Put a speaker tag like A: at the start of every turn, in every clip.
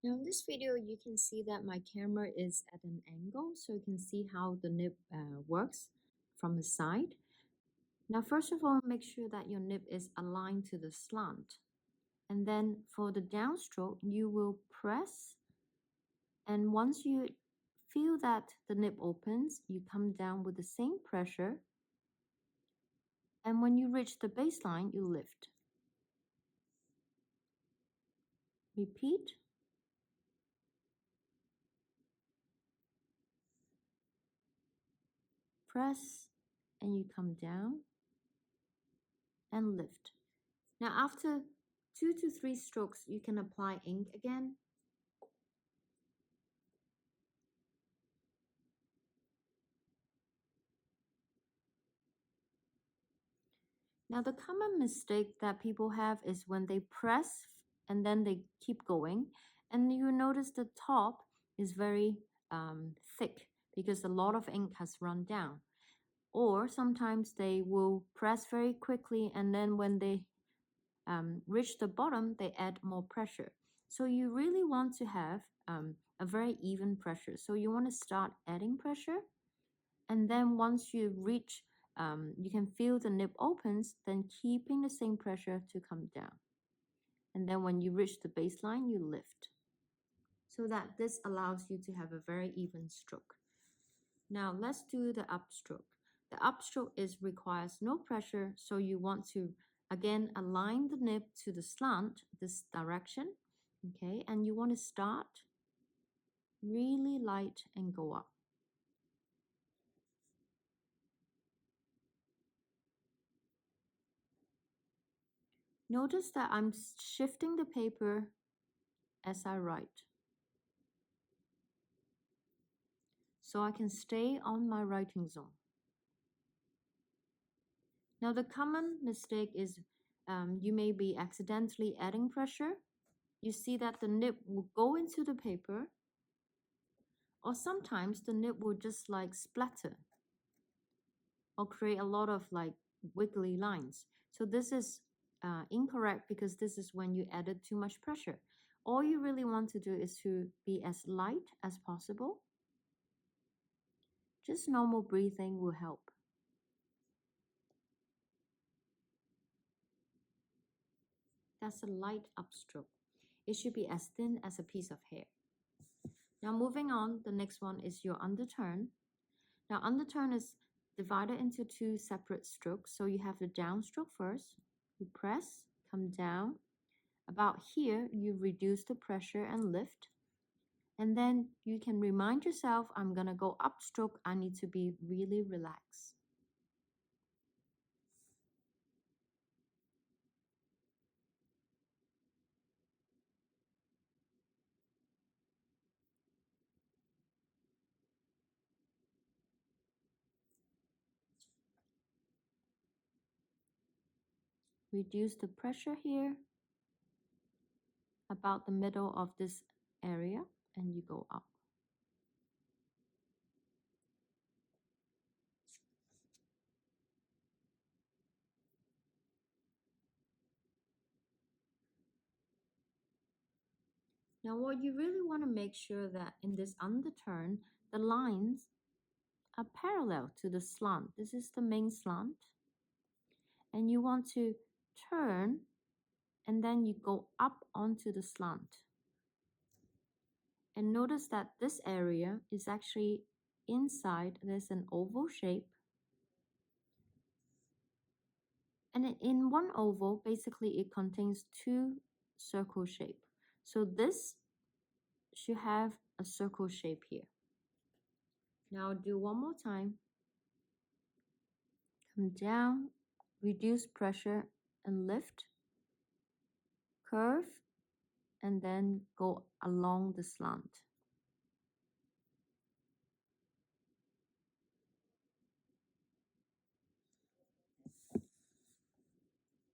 A: Now in this video, you can see that my camera is at an angle, so you can see how the nib works from the side. Now first of all, make sure that your nib is aligned to the slant. And then for the downstroke, you will press, and once you feel that the nib opens, you come down with the same pressure. And when you reach the baseline, you lift. Repeat. Press, and you come down and lift. Now after 2 to 3 strokes, you can apply ink again. Now the common mistake that people have is when they press and then they keep going, and you notice the top is very thick because a lot of ink has run down. Or sometimes they will press very quickly, and then when they reach the bottom, they add more pressure. So you really want to have a very even pressure. So you want to start adding pressure, and then once you reach, you can feel the nib opens, then keeping the same pressure to come down. And then when you reach the baseline, you lift. So that this allows you to have a very even stroke. Now let's do the upstroke. The upstroke requires no pressure, so you want to again align the nib to the slant, this direction, okay? And you want to start really light and go up. Notice that I'm shifting the paper as I write, so I can stay on my writing zone. Now the common mistake is you may be accidentally adding pressure. You see that the nib will go into the paper, or sometimes the nib will just like splatter or create a lot of like wiggly lines. So this is incorrect, because this is when you added too much pressure. All you really want to do is to be as light as possible. Just normal breathing will help. That's a light upstroke. It should be as thin as a piece of hair. Now moving on, the next one is your underturn. Now underturn is divided into 2 separate strokes. So you have the downstroke first. You press, come down. About here, you reduce the pressure and lift. And then you can remind yourself, I'm gonna go upstroke. I need to be really relaxed. Reduce the pressure here, about the middle of this area, and you go up. Now what you really want to make sure that in this underturn, the lines are parallel to the slant. This is the main slant. And you want to turn, and then you go up onto the slant. And notice that this area is actually inside, there's an oval shape. And in one oval, basically it contains 2 circle shape. So this should have a circle shape here. Now do one more time. Come down, reduce pressure and lift, curve, and then go along the slant.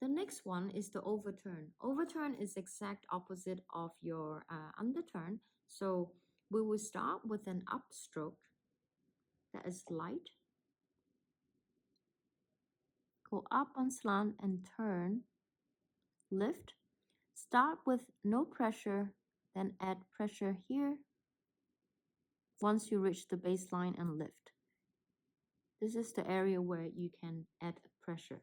A: The next one is the overturn. Overturn is exact opposite of your underturn. So we will start with an upstroke that is light. Go up on slant and turn, lift. Start with no pressure then add pressure here once you reach the baseline and lift. This is the area where you can add pressure.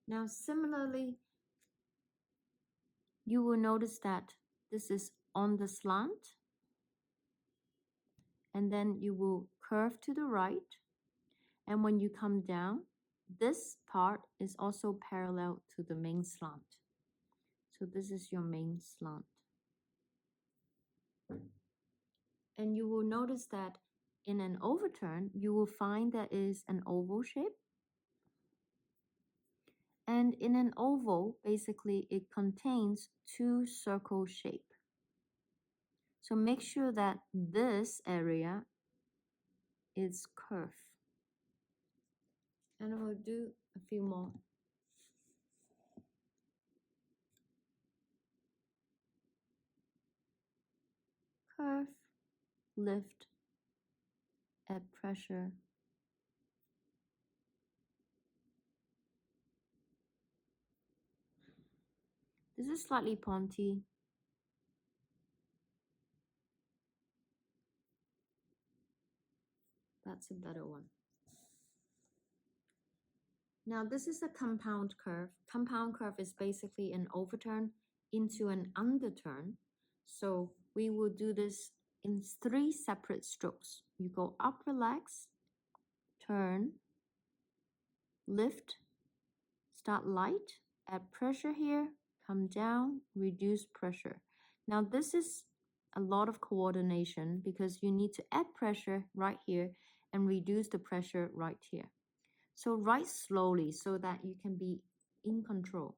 A: Now similarly, you will notice that this is on the slant, and then you will curve to the right, and when you come down, this part is also parallel to the main slant. So this is your main slant. And you will notice that in an overturn, you will find there is an oval shape. And in an oval, basically it contains two circle shape. So make sure that this area is curved. And we'll do a few more. Curve, lift, add pressure. This is slightly pointy. That's a better one. Now this is a compound curve. Compound curve is basically an overturn into an underturn. So we will do this in 3 separate strokes. You go up, relax, turn, lift, start light, add pressure here, come down, reduce pressure. Now this is a lot of coordination because you need to add pressure right here and reduce the pressure right here. So write slowly so that you can be in control.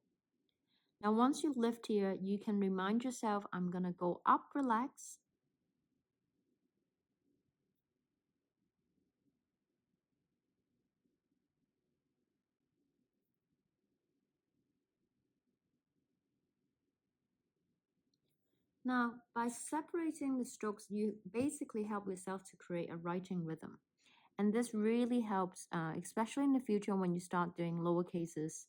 A: Now once you lift here, you can remind yourself, I'm gonna go up, relax. Now, by separating the strokes, you basically help yourself to create a writing rhythm. And this really helps, especially in the future when you start doing lower cases.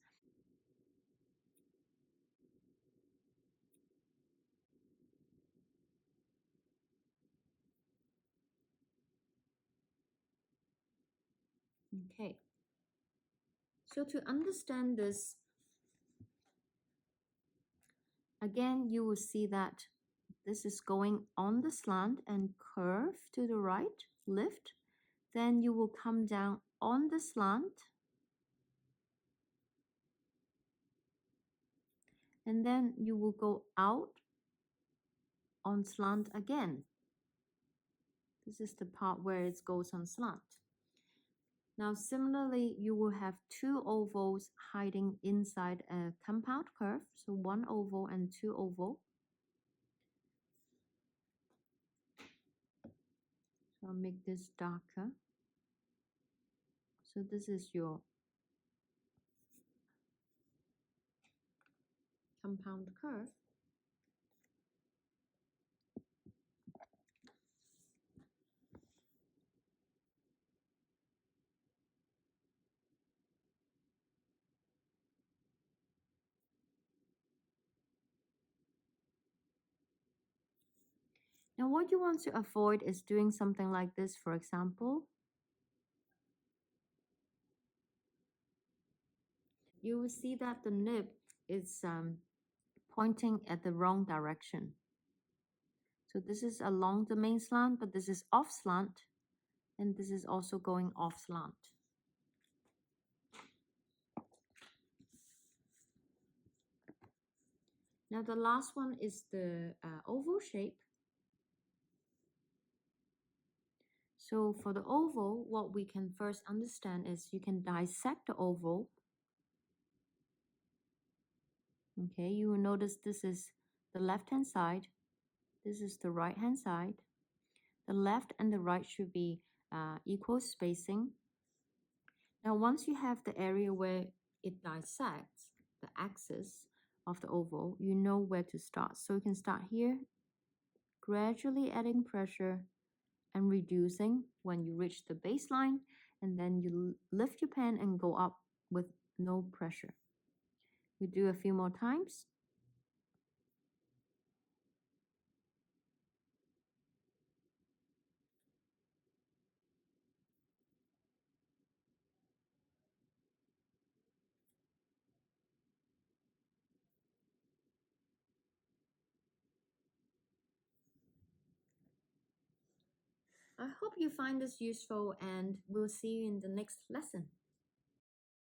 A: Okay. So to understand this, again, you will see that this is going on the slant and curve to the right, lift. Then you will come down on the slant. And then you will go out on slant again. This is the part where it goes on slant. Now similarly, you will have 2 ovals hiding inside a compound curve. So 1 oval and 2 oval. So I'll make this darker. So this is your compound curve. Now what you want to avoid is doing something like this, for example. You will see that the nib is pointing at the wrong direction. So this is along the main slant, but this is off slant, and this is also going off slant. Now the last one is the oval shape. So for the oval, what we can first understand is you can dissect the oval. Okay, you will notice this is the left-hand side. This is the right-hand side. The left and the right should be equal spacing. Now once you have the area where it dissects the axis of the oval, you know where to start. So you can start here, gradually adding pressure and reducing when you reach the baseline, and then you lift your pen and go up with no pressure. You do a few more times. I hope you find this useful, and we'll see you in the next lesson.